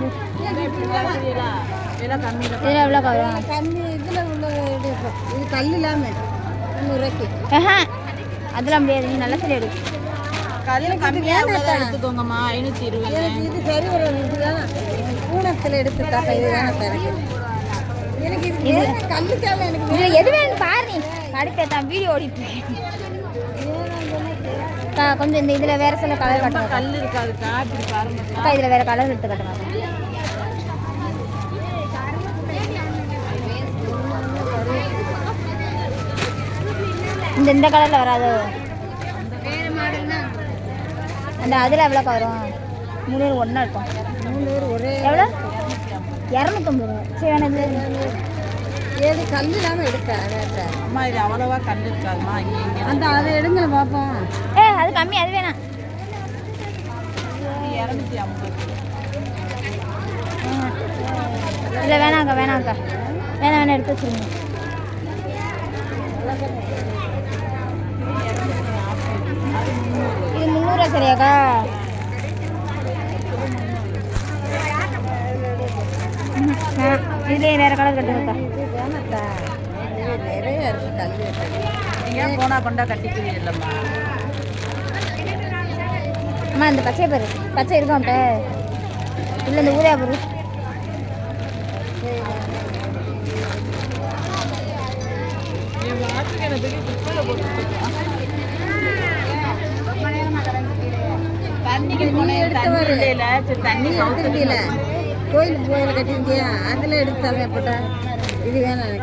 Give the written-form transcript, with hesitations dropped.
பாரு. இதில் எவ்வளோ வரும்? கம்மி இதில் உள்ள இது கல் இல்லாமல் 300 அதெல்லாம் முடியாது. நீ நல்ல சரி எடு. எடுத்துக்கோங்கம்மா 520. இது சரி வரும். இதுதான் பூனத்தில் எடுத்துட்டாக்கா இது வேணாம் எனக்கு. இது கல்லு தேவை எனக்கு. இதில் எது வேணும் பாரு. நீ அடுத்த தான் வீடியோ ஓடிட்டு கொஞ்சம் இந்த இதில் வேறு சில கலர் கட்டுங்க. கல் இருக்காதுக்கா. இப்படி பாருங்க அக்கா, இதில் வேறு கலர் எடுத்து கட்டுங்க. இந்த கலரில் வராது. அந்த அதில் எவ்வளோக்கா வரும்? 300 ஒன்றா இருக்கும். 300 ஒரே எவ்வளோ? 250 ரூபா. சரி வேணாம். ஏது கல் இல்லாமல் எடுக்க அம்மா. இது அவ்வளோவா கல் இருக்காதுமா. அந்த அதை எடுங்க பார்ப்போம். அது கம்மி. அது வேணாம். 250. இல்லை வேணாங்க்கா. வேணாம் எடுத்து வச்சுருங்க. இது 300 சரியாக்கா? இதுலேயே வேறு கலர் கட்டுங்கக்கா. நிறைய இருக்கு கல். நீங்கள் போனால் கொண்டா கட்டிக்குவீங்க இல்லைம்மா. அம்மா இந்த பச்சை பாரு. பச்சை இருக்கும் அப்போ இல்லை இந்த ஊரே பாரு. தண்ணி கவுத்துல கோயிலுக்கு போயில கட்டிருந்தியா அதில் எடுத்து போட்டா இது வேணாம் எனக்கு.